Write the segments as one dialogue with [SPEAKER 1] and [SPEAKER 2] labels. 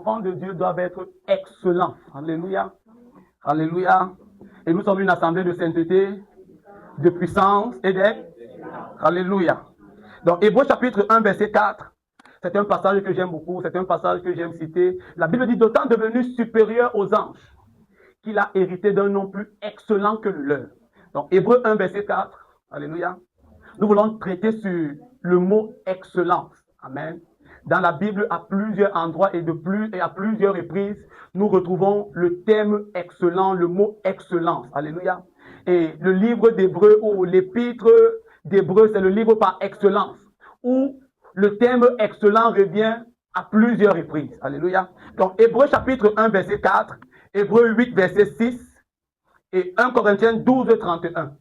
[SPEAKER 1] enfants de Dieu doivent être excellents. Alléluia. Alléluia. Et nous sommes une assemblée de sainteté, de puissance et d'être. Alléluia. Donc, Hébreux chapitre 1, verset 4. C'est un passage que j'aime beaucoup, c'est un passage que j'aime citer. La Bible dit d'autant devenu supérieur aux anges qu'il a hérité d'un nom plus excellent que le leur. Donc, Hébreux 1, verset 4. Alléluia. Nous voulons traiter sur le mot excellence. Amen. Dans la Bible, à plusieurs endroits et à plusieurs reprises, nous retrouvons le thème excellent, le mot excellence. Alléluia. Et le livre d'Hébreux ou l'épître d'Hébreux, c'est le livre par excellence, où le thème excellent revient à plusieurs reprises. Alléluia. Donc, Hébreux chapitre 1, verset 4, Hébreux 8, verset 6 et 1 Corinthiens 12, 31.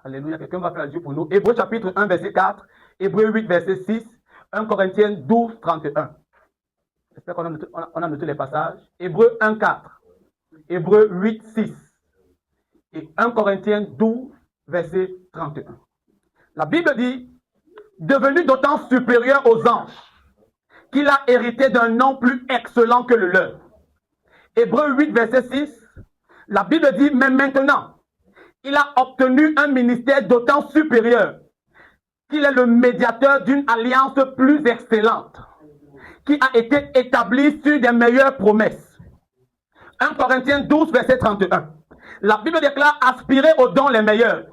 [SPEAKER 1] Alléluia. Quelqu'un va faire la Dieu pour nous. Hébreux chapitre 1, verset 4, Hébreux 8, verset 6, 1 Corinthiens 12, 31. J'espère qu'on a noté les passages. Hébreux 1, 4, Hébreux 8, 6 et 1 Corinthiens 12, verset 31. La Bible dit, devenu d'autant supérieur aux anges, qu'il a hérité d'un nom plus excellent que le leur. Hébreux 8, verset 6, la Bible dit, mais maintenant, il a obtenu un ministère d'autant supérieur qu'il est le médiateur d'une alliance plus excellente, qui a été établie sur des meilleures promesses. 1 Corinthiens 12, verset 31. La Bible déclare aspirer aux dons les meilleurs.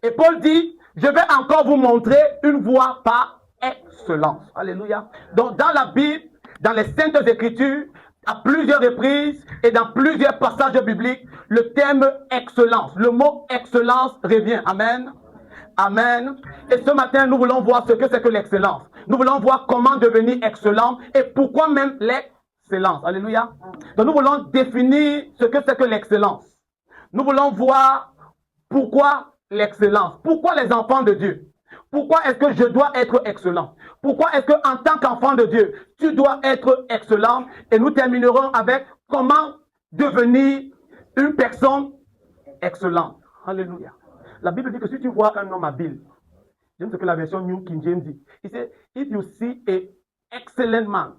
[SPEAKER 1] Et Paul dit, je vais encore vous montrer une voie par excellence. Alléluia. Donc dans la Bible, dans les Saintes Écritures, à plusieurs reprises et dans plusieurs passages bibliques, le thème excellence, le mot excellence revient. Amen. Amen. Et ce matin, nous voulons voir ce que c'est que l'excellence. Nous voulons voir comment devenir excellent et pourquoi même l'excellence. Alléluia. Donc nous voulons définir ce que c'est que l'excellence. Nous voulons voir pourquoi l'excellence. Pourquoi les enfants de Dieu? Pourquoi est-ce que je dois être excellent? Pourquoi est-ce qu'en tant qu'enfant de Dieu, tu dois être excellent? Et nous terminerons avec comment devenir une personne excellente. Alléluia. La Bible dit que si tu vois un homme habile, j'aime ce que la version New King James dit. Il dit, if you see a excellent man.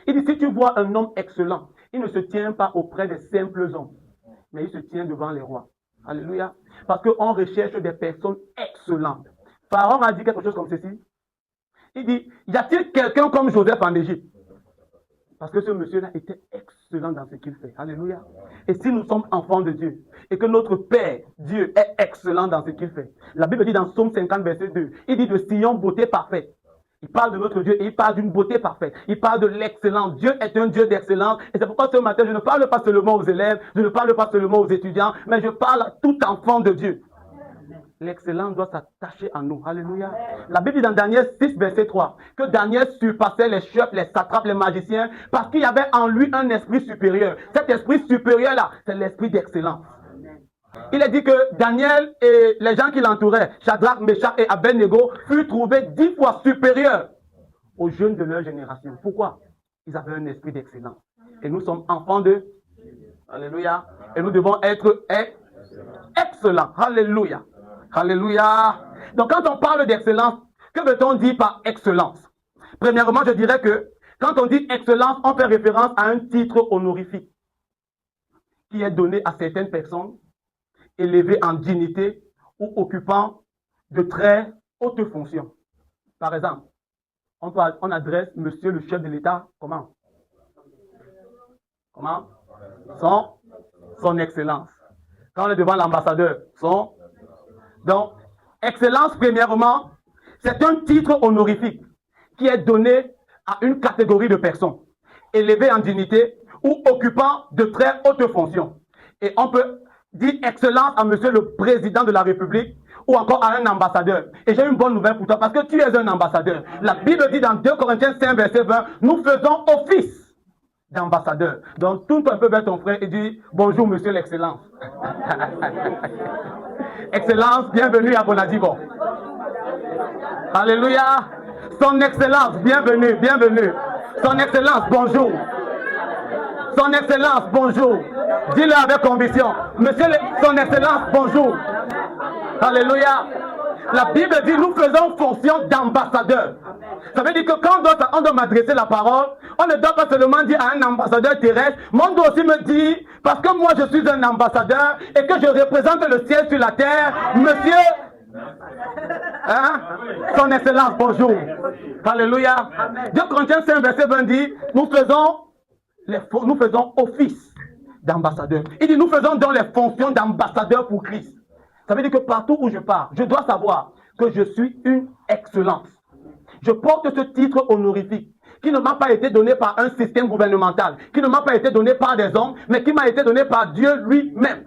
[SPEAKER 1] Il dit, si tu vois un homme excellent, il ne se tient pas auprès des simples hommes, mais il se tient devant les rois. Alléluia. Parce qu'on recherche des personnes excellentes. Pharaon a dit quelque chose comme ceci. Il dit, y a-t-il quelqu'un comme Joseph en Égypte? Parce que ce monsieur-là était excellent dans ce qu'il fait. Alléluia. Et si nous sommes enfants de Dieu, et que notre Père, Dieu, est excellent dans ce qu'il fait. La Bible dit dans Psaume 50, verset 2, il dit de Sion, beauté parfaite. Il parle de notre Dieu et il parle d'une beauté parfaite. Il parle de l'excellence. Dieu est un Dieu d'excellence. Et c'est pourquoi ce matin, je ne parle pas seulement aux élèves, je ne parle pas seulement aux étudiants, mais je parle à tout enfant de Dieu. L'excellence doit s'attacher à nous. Alléluia. La Bible dit dans Daniel 6, verset 3, que Daniel surpassait les chefs, les satrapes, les magiciens, parce qu'il y avait en lui un esprit supérieur. Cet esprit supérieur-là, c'est l'esprit d'excellence. Il est dit que Daniel et les gens qui l'entouraient, Shadrach, Meshach et Abednego, furent trouvés 10 fois supérieurs aux jeunes de leur génération. Pourquoi? Ils avaient un esprit d'excellence. Et nous sommes enfants de... Alléluia. Et nous devons être excellents. Alléluia. Alléluia. Donc quand on parle d'excellence, que veut-on dire par excellence? Premièrement, je dirais que quand on dit excellence, on fait référence à un titre honorifique qui est donné à certaines personnes élevées en dignité ou occupant de très hautes fonctions. Par exemple, on adresse monsieur le chef de l'État comment? Comment? Son excellence. Quand on est devant l'ambassadeur, Donc, excellence, premièrement, c'est un titre honorifique qui est donné à une catégorie de personnes élevées en dignité ou occupant de très hautes fonctions. Et on peut dire excellence à monsieur le président de la République ou encore à un ambassadeur. Et j'ai une bonne nouvelle pour toi parce que tu es un ambassadeur. La Bible dit dans 2 Corinthiens 5, verset 20, nous faisons office d'ambassadeur. Donc, tourne un peu vers ton frère et dis bonjour monsieur l'excellence. Excellence, bienvenue à Bonadibo. Alléluia. Son excellence, bienvenue, bienvenue. Son excellence, bonjour. Son excellence, bonjour. Dis-le avec conviction. Monsieur, son excellence, bonjour. Alléluia. La Bible dit nous faisons fonction d'ambassadeur. Ça veut dire que quand on doit m'adresser la parole, on ne doit pas seulement dire à un ambassadeur terrestre, mais on doit aussi me dire, parce que moi je suis un ambassadeur et que je représente le ciel sur la terre, monsieur, hein? Son Excellence, bonjour. Alléluia. 2 Corinthiens 5, verset 20 dit, nous faisons office d'ambassadeur. Il dit, nous faisons donc les fonctions d'ambassadeur pour Christ. Ça veut dire que partout où je pars, je dois savoir que je suis une excellence. Je porte ce titre honorifique qui ne m'a pas été donné par un système gouvernemental, qui ne m'a pas été donné par des hommes, mais qui m'a été donné par Dieu lui-même.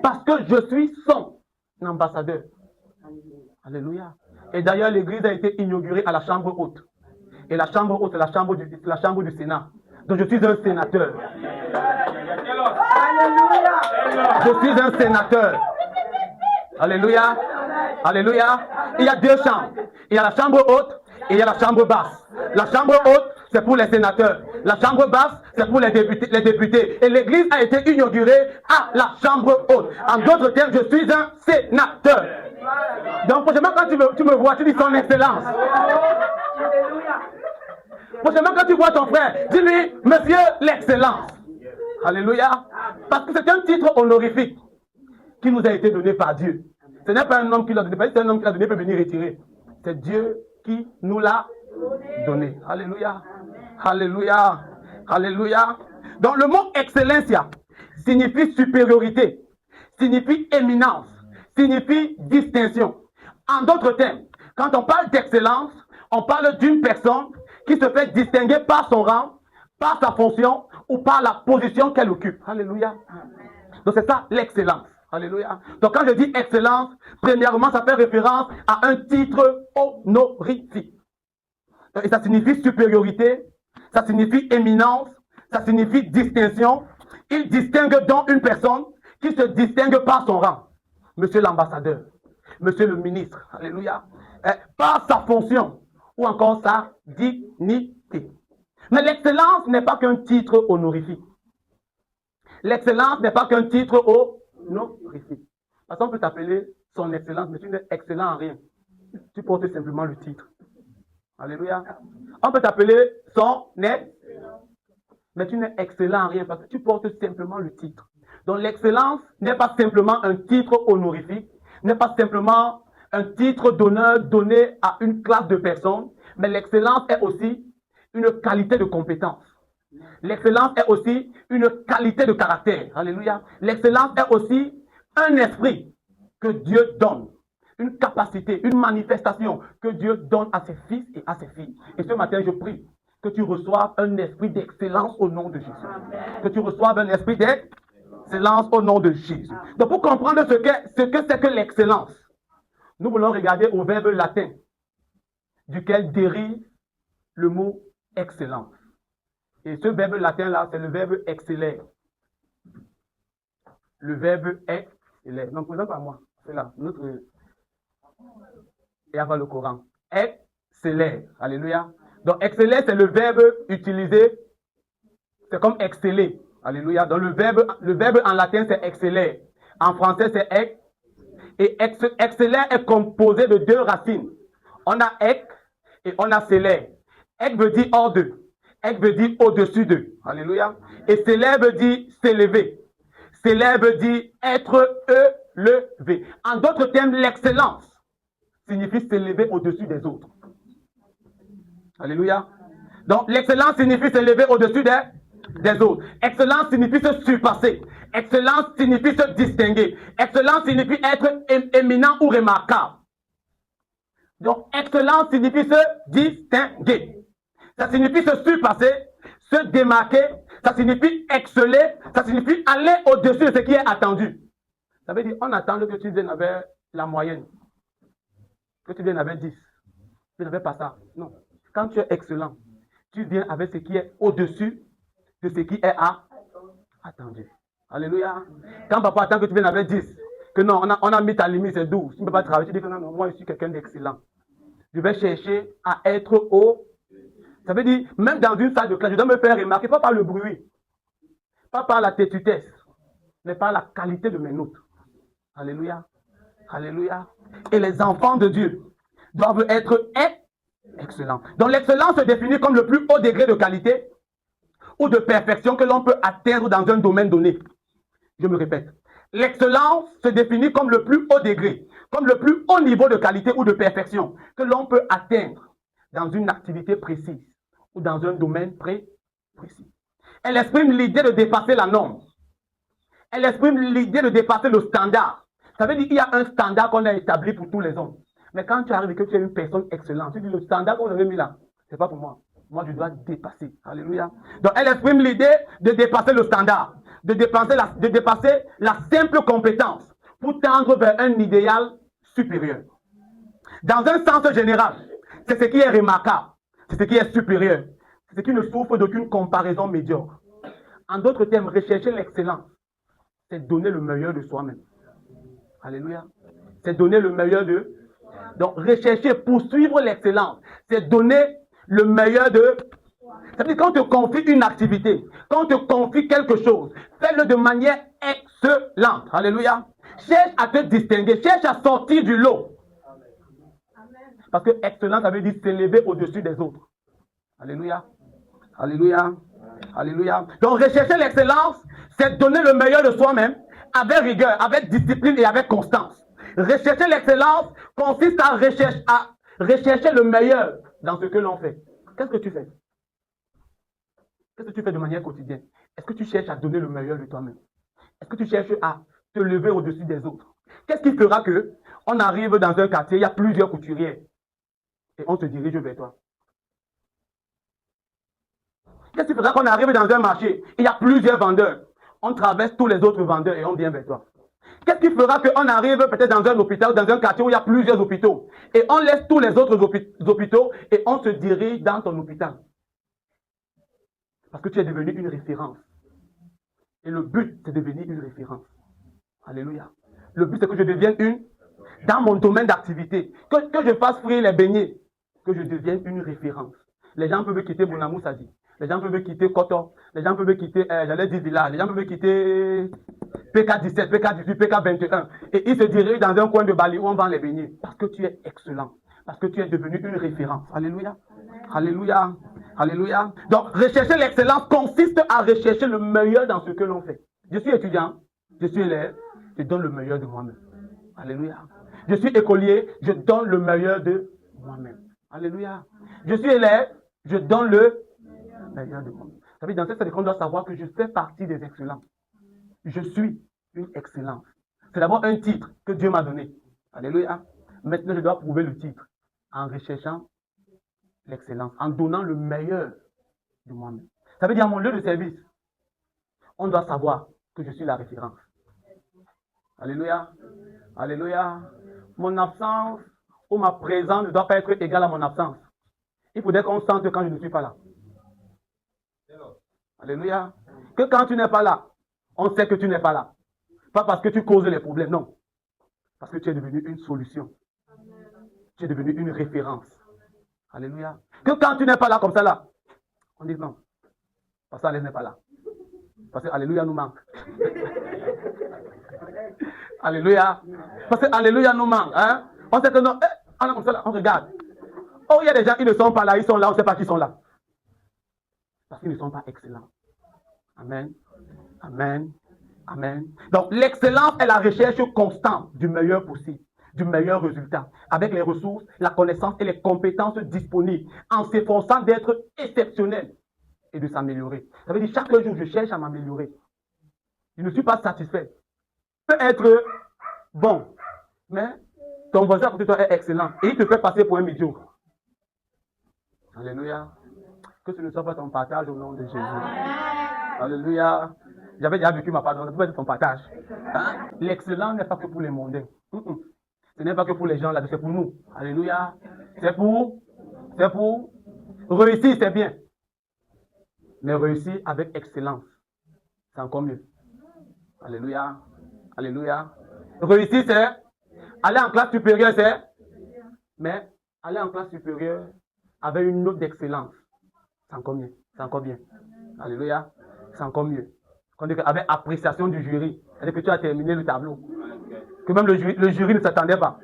[SPEAKER 1] Parce que je suis son ambassadeur. Alléluia. Et d'ailleurs, l'église a été inaugurée à la chambre haute. Et la chambre haute, c'est la chambre du Sénat. Donc je suis un sénateur. Je suis un sénateur. Alléluia. Alléluia. Il y a 2 chambres. Il y a la chambre haute et il y a la chambre basse. La chambre haute, c'est pour les sénateurs. La chambre basse, c'est pour les députés. Et l'église a été inaugurée à la chambre haute. En d'autres termes, je suis un sénateur. Donc, prochainement, quand tu me vois, tu dis son excellence. Prochainement, quand tu vois ton frère, dis-lui, monsieur l'excellence. Alléluia. Parce que c'est un titre honorifique qui nous a été donné par Dieu. Ce n'est pas un homme qui l'a donné, c'est un homme qui l'a donné peut venir retirer. C'est Dieu qui nous l'a donné. Alléluia. Alléluia. Alléluia. Donc le mot excellencia signifie supériorité, signifie éminence, signifie distinction. En d'autres termes, quand on parle d'excellence, on parle d'une personne qui se fait distinguer par son rang, par sa fonction ou par la position qu'elle occupe. Alléluia. Donc c'est ça l'excellence. Alléluia. Donc quand je dis excellence, premièrement, ça fait référence à un titre honorifique. Et ça signifie supériorité, ça signifie éminence, ça signifie distinction. Il distingue donc une personne qui se distingue par son rang. Monsieur l'ambassadeur, monsieur le ministre, alléluia, par sa fonction ou encore sa dignité. Mais l'excellence n'est pas qu'un titre honorifique. L'excellence n'est pas qu'un titre honorifique. Parce qu'on peut t'appeler son excellence, mais tu n'es excellent en rien. Tu portes simplement le titre. Alléluia. On peut t'appeler son excellence, mais tu n'es excellent en rien parce que tu portes simplement le titre. Donc l'excellence n'est pas simplement un titre honorifique, n'est pas simplement un titre d'honneur donné à une classe de personnes, mais l'excellence est aussi une qualité de compétence. L'excellence est aussi une qualité de caractère. Alléluia. L'excellence est aussi un esprit que Dieu donne. Une capacité, une manifestation que Dieu donne à ses fils et à ses filles. Et ce matin, je prie que tu reçoives un esprit d'excellence au nom de Jésus. Que tu reçoives un esprit d'excellence au nom de Jésus. Donc pour comprendre ce que c'est que l'excellence, nous voulons regarder au verbe latin duquel dérive le mot excellence. Et ce verbe latin-là, c'est le verbe exceller. Le verbe exceller. Non, présente pas moi. C'est là, notre... Et avant le Coran. Exceller. Alléluia. Donc, exceller, c'est le verbe utilisé. C'est comme exceller. Alléluia. Donc, le verbe en latin, c'est exceller. En français, c'est ex. Et exceller est composé de 2 racines. On a ex et on a celler. Ex veut dire hors d'eux. Ex veut dire au-dessus d'eux. Alléluia. Et celler veut dire s'élever. Celler veut dire être élevé. En d'autres termes, l'excellence signifie s'élever au-dessus des autres. Alléluia. Donc, l'excellence signifie s'élever au-dessus des autres. Excellence signifie se surpasser. Excellence signifie se distinguer. Excellence signifie être éminent ou remarquable. Donc, excellence signifie se distinguer. Ça signifie se surpasser, se démarquer. Ça signifie exceller. Ça signifie aller au-dessus de ce qui est attendu. Ça veut dire, on attend que tu viennes avec la moyenne. Que tu viennes avec 10. Tu n'avais pas ça. Non. Quand tu es excellent, tu viens avec ce qui est au-dessus de ce qui est attendu. Alléluia. Quand papa attend que tu viennes avec 10, que non, on a mis ta limite, c'est 12. Tu ne peux pas travailler. Tu dis que non, moi je suis quelqu'un d'excellent. Je vais chercher à être haut. Ça veut dire, même dans une salle de classe, je dois me faire remarquer, pas par le bruit, pas par la têtutesse, mais par la qualité de mes notes. Alléluia. Alléluia. Et les enfants de Dieu doivent être excellents. Donc l'excellence se définit comme le plus haut degré de qualité ou de perfection que l'on peut atteindre dans un domaine donné. Je me répète. L'excellence se définit comme le plus haut degré, comme le plus haut niveau de qualité ou de perfection que l'on peut atteindre dans une activité précise ou dans un domaine précis. Elle exprime l'idée de dépasser la norme. Elle exprime l'idée de dépasser le standard. Ça veut dire qu'il y a un standard qu'on a établi pour tous les hommes. Mais quand tu arrives et que tu es une personne excellente, tu dis le standard qu'on avait mis là, c'est pas pour moi. Moi, je dois dépasser. Alléluia. Donc, elle exprime l'idée de dépasser le standard, de dépasser la simple compétence pour tendre vers un idéal supérieur. Dans un sens général, c'est ce qui est remarquable, c'est ce qui est supérieur, c'est ce qui ne souffre d'aucune comparaison médiocre. En d'autres termes, rechercher l'excellence, c'est donner le meilleur de soi-même. Alléluia. C'est donner le meilleur de... Donc, rechercher, poursuivre l'excellence, c'est donner le meilleur de... C'est-à-dire, quand on te confie une activité, quand on te confie quelque chose, fais-le de manière excellente. Alléluia. Cherche à te distinguer, cherche à sortir du lot. Parce que excellence, ça veut dire s'élever au-dessus des autres. Alléluia. Alléluia. Alléluia. Donc, rechercher l'excellence, c'est donner le meilleur de soi-même avec rigueur, avec discipline et avec constance. Rechercher l'excellence consiste à rechercher le meilleur dans ce que l'on fait. Qu'est-ce que tu fais? Qu'est-ce que tu fais de manière quotidienne? Est-ce que tu cherches à donner le meilleur de toi-même? Est-ce que tu cherches à te lever au-dessus des autres? Qu'est-ce qui fera que on arrive dans un quartier, il y a plusieurs couturières et on se dirige vers toi? Qu'est-ce qui fera qu'on arrive dans un marché, il y a plusieurs vendeurs, on traverse tous les autres vendeurs et on vient vers toi? Qu'est-ce qui fera qu'on arrive peut-être dans un hôpital, dans un quartier où il y a plusieurs hôpitaux et on laisse tous les autres hôpitaux et on se dirige dans ton hôpital? Parce que tu es devenu une référence. Et le but, c'est de devenir une référence. Alléluia. Le but, c'est que je devienne dans mon domaine d'activité, que je fasse frire les beignets, que je devienne une référence. Les gens peuvent quitter Bonamou Sadi, les gens peuvent quitter Koto, les gens peuvent quitter, j'allais dire village, les gens peuvent quitter PK17, PK18, PK21, et ils se dirigent dans un coin de Bali où on vend les beignets, parce que tu es excellent, parce que tu es devenu une référence. Alléluia. Alléluia. Alléluia. Donc, rechercher l'excellence consiste à rechercher le meilleur dans ce que l'on fait. Je suis étudiant, je suis élève, je donne le meilleur de moi-même. Alléluia. Je suis écolier, je donne le meilleur de moi-même. Alléluia. Je suis élève, je donne le meilleur de moi-même. Ça veut dire, dans cette série, on doit savoir que je fais partie des excellents. Je suis une excellence. C'est d'abord un titre que Dieu m'a donné. Alléluia. Maintenant, je dois prouver le titre en recherchant l'excellence, en donnant le meilleur de moi-même. Ça veut dire, à mon lieu de service, on doit savoir que je suis la référence. Alléluia. Alléluia. Mon absence ou ma présence ne doit pas être égale à mon absence. Il faudrait qu'on sente quand je ne suis pas là. Alléluia. Que quand tu n'es pas là, on sait que tu n'es pas là. Pas parce que tu causes les problèmes, non. Parce que tu es devenu une solution. Tu es devenu une référence. Alléluia. Que quand tu n'es pas là comme ça là, on dit non. Parce qu'Alléluia n'est pas là. Parce que Alléluia nous manque. Alléluia. Parce que Alléluia nous manque. Hein? On sait que non. On est comme ça là, on regarde. Oh, il y a des gens qui ne sont pas là, ils sont là, on ne sait pas qui sont là. Parce qu'ils ne sont pas excellents. Amen. Amen. Amen. Donc, l'excellence est la recherche constante du meilleur possible, du meilleur résultat, avec les ressources, la connaissance et les compétences disponibles, en s'efforçant d'être exceptionnel et de s'améliorer. Ça veut dire, chaque jour, je cherche à m'améliorer. Je ne suis pas satisfait. Peut être bon, mais ton voisin à côté de toi est excellent et il te fait passer pour un médiocre. Alléluia. Que ce ne soit pas ton partage au nom de Jésus. Alléluia. J'avais déjà vécu ma part, donc ça peut être ton partage. Hein? L'excellence n'est pas que pour les mondains. Ce n'est pas que pour les gens là, c'est pour nous. Alléluia. C'est pour réussir, c'est bien. Mais réussir avec excellence, c'est encore mieux. Alléluia. Alléluia. Réussir, c'est aller en classe supérieure, c'est. Mais aller en classe supérieure avec une note d'excellence, c'est encore mieux. C'est encore bien. Alléluia. C'est encore mieux. On dit qu'avec appréciation du jury, c'est-à-dire que tu as terminé le tableau. que même le jury ne s'attendait pas.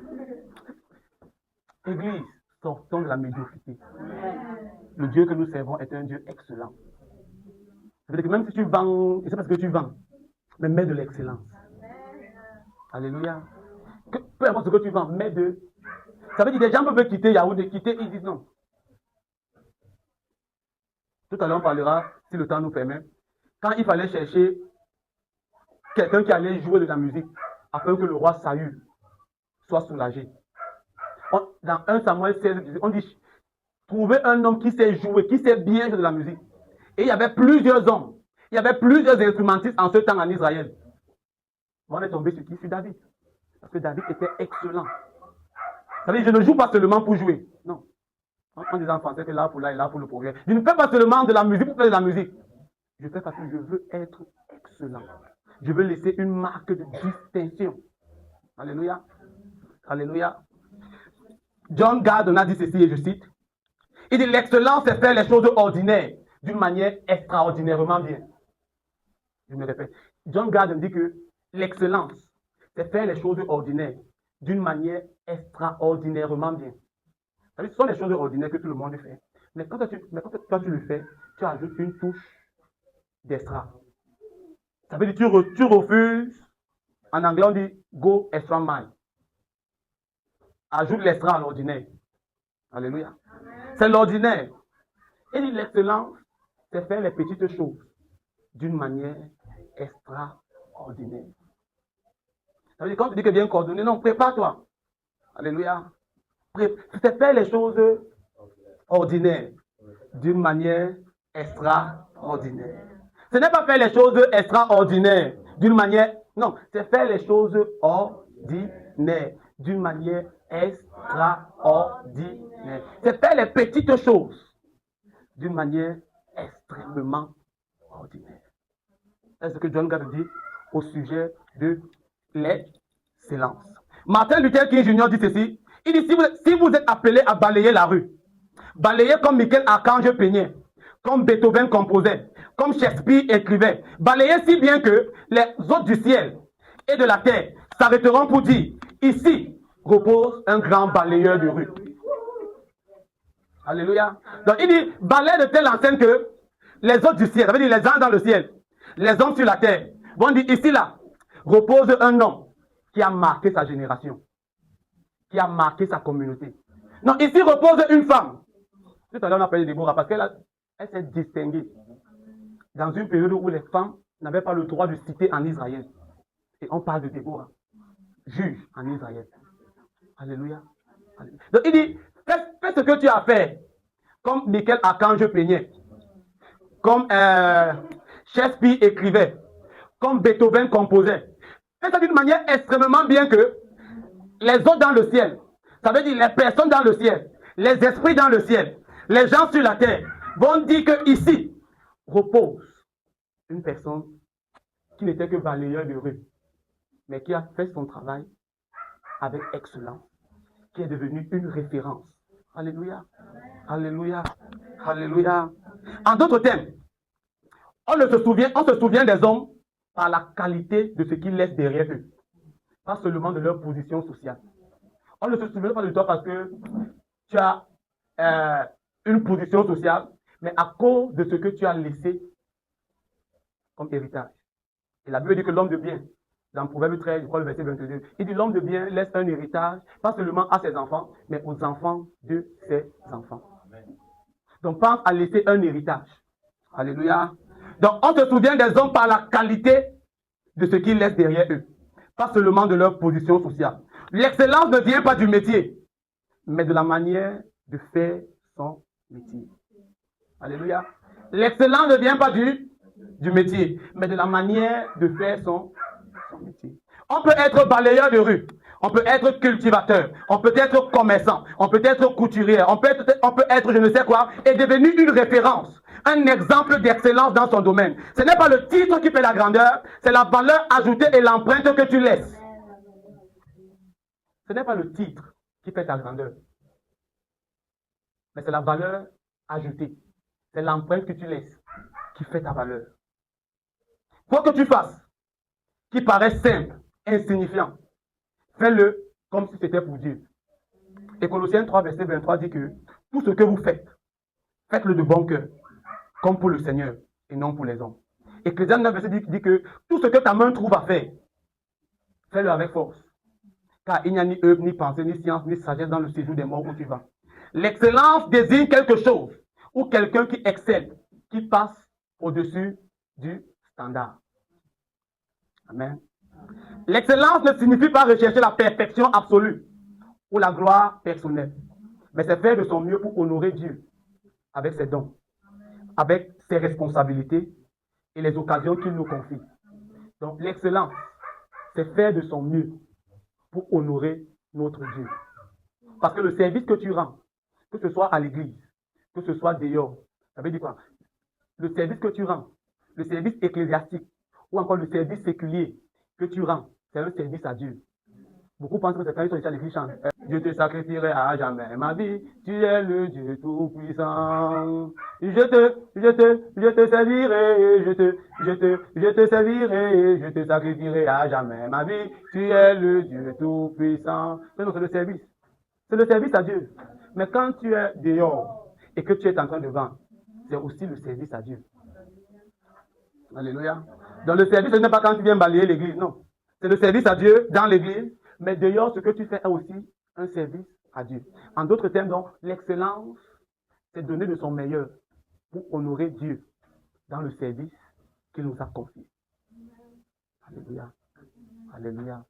[SPEAKER 1] Église, sortons de la médiocrité. Le Dieu que nous servons est un Dieu excellent. Ça veut dire que même si tu vends, et c'est parce que tu vends, mais mets de l'excellence. Alléluia. Peu importe ce que tu vends, mets de... Ça veut dire que des gens peuvent quitter Yaoundé, ils disent non. Tout à l'heure, on parlera, si le temps nous permet, quand il fallait chercher quelqu'un qui allait jouer de la musique, afin que le roi Saül soit soulagé. Dans 1 Samuel 16, on dit, trouver un homme qui sait jouer, qui sait bien jouer de la musique. Et il y avait plusieurs hommes, il y avait plusieurs instrumentistes en ce temps en Israël. On est tombé sur qui? Sur David. Parce que David était excellent. Ça veut dire, je ne joue pas seulement pour jouer. Non. On disait en français que là pour le progrès. Je ne fais pas seulement de la musique pour faire de la musique. Je fais parce que je veux être excellent. Je veux laisser une marque de distinction. Alléluia. Alléluia. John Gardner a dit ceci, et je cite. Il dit, l'excellence, c'est faire les choses ordinaires d'une manière extraordinairement bien. Je me répète. John Gardner dit que l'excellence, c'est faire les choses ordinaires d'une manière extraordinairement bien. Ce sont les choses ordinaires que tout le monde fait. Mais quand toi tu le fais, tu ajoutes une touche d'extra. Ça veut dire que tu refuses. En anglais, on dit go extra mile. Ajoute l'extra à l'ordinaire. Alléluia. C'est l'ordinaire. Et l'excellence, c'est faire les petites choses d'une manière extraordinaire. Ça veut dire quand tu dis que bien coordonné, non, prépare-toi. Alléluia. C'est faire les choses ordinaires d'une manière extraordinaire. Ce n'est pas faire les choses extraordinaires d'une manière... Non, c'est faire les choses ordinaires d'une manière extraordinaire. C'est faire les petites choses d'une manière extrêmement ordinaire. C'est ce que John Gardner dit au sujet de l'excellence. Martin Luther King Jr. dit ceci. Il dit, si vous êtes appelé à balayer la rue, balayer comme Michel-Archange peignait, comme Beethoven composait, comme Shakespeare écrivait, balayer si bien que les hôtes du ciel et de la terre s'arrêteront pour dire, ici repose un grand balayeur de rue. Alléluia. Donc il dit, balayer de telle enseigne que les hôtes du ciel, ça veut dire les gens dans le ciel, les hommes sur la terre, vont dire, ici là, repose un homme qui a marqué sa génération, qui a marqué sa communauté. Non, ici repose une femme. Tout à l'heure, on a parlé de Déborah parce qu'elle s'est distinguée dans une période où les femmes n'avaient pas le droit de citer en Israël. Et on parle de Déborah, juge en Israël. Alléluia. Alléluia. Donc il dit, fais ce que tu as fait, comme Michel-Archange peignait, comme Shakespeare écrivait, comme Beethoven composait. Fais ça d'une manière extrêmement bien que les autres dans le ciel, ça veut dire les personnes dans le ciel, les esprits dans le ciel, les gens sur la terre, vont dire que ici repose une personne qui n'était que balayeur de rue, mais qui a fait son travail avec excellence, qui est devenue une référence. Alléluia. Alléluia. Alléluia. En d'autres termes, on se souvient des hommes par la qualité de ce qu'ils laissent derrière eux, pas seulement de leur position sociale. On ne se souvient pas de toi parce que tu as une position sociale, mais à cause de ce que tu as laissé comme héritage. Et la Bible dit que l'homme de bien, dans Proverbe 13, je crois le verset 22, il dit l'homme de bien laisse un héritage, pas seulement à ses enfants, mais aux enfants de ses enfants. Donc pense à laisser un héritage. Alléluia. Donc on se souvient des hommes par la qualité de ce qu'ils laissent derrière eux, pas seulement de leur position sociale. L'excellence ne vient pas du métier, mais de la manière de faire son métier. Alléluia. L'excellence ne vient pas du métier, mais de la manière de faire son métier. On peut être balayeur de rue, on peut être cultivateur, on peut être commerçant, on peut être couturier, on peut être je ne sais quoi, et devenir une référence, un exemple d'excellence dans son domaine. Ce n'est pas le titre qui fait la grandeur, c'est la valeur ajoutée et l'empreinte que tu laisses. Ce n'est pas le titre qui fait ta grandeur, mais c'est la valeur ajoutée. C'est l'empreinte que tu laisses qui fait ta valeur. Quoi que tu fasses, qui paraît simple, insignifiant, fais-le comme si c'était pour Dieu. Et Colossiens 3, verset 23 dit que tout ce que vous faites, faites-le de bon cœur, comme pour le Seigneur et non pour les hommes. Ecclésiaste 9, verset 10 dit que tout ce que ta main trouve à faire, fais-le avec force. Car il n'y a ni œuvre, ni pensée, ni science, ni sagesse dans le séjour des morts où tu vas. L'excellence désigne quelque chose ou quelqu'un qui excelle, qui passe au-dessus du standard. Amen. L'excellence ne signifie pas rechercher la perfection absolue ou la gloire personnelle, mais c'est faire de son mieux pour honorer Dieu avec ses dons, avec ses responsabilités et les occasions qu'il nous confie. Donc l'excellence, c'est faire de son mieux pour honorer notre Dieu. Parce que le service que tu rends, que ce soit à l'église, que ce soit dehors, ça veut dire quoi? Le service que tu rends, le service ecclésiastique, ou encore le service séculier que tu rends, c'est un service à Dieu. Beaucoup pensent que c'est quand ils sont ici à l'église chantent. Je te sacrifierai à jamais ma vie, tu es le Dieu tout-puissant. Je te servirai, je te servirai, je te sacrifierai à jamais ma vie, tu es le Dieu tout-puissant. C'est le service. C'est le service à Dieu. Mais quand tu es dehors et que tu es en train de vendre, c'est aussi le service à Dieu. Alléluia. Dans le service, ce n'est pas quand tu viens balayer l'église, non. C'est le service à Dieu dans l'église, mais dehors, ce que tu fais est aussi un service à Dieu. En d'autres termes, donc, l'excellence, c'est donner de son meilleur pour honorer Dieu dans le service qu'il nous a confié. Alléluia. Alléluia.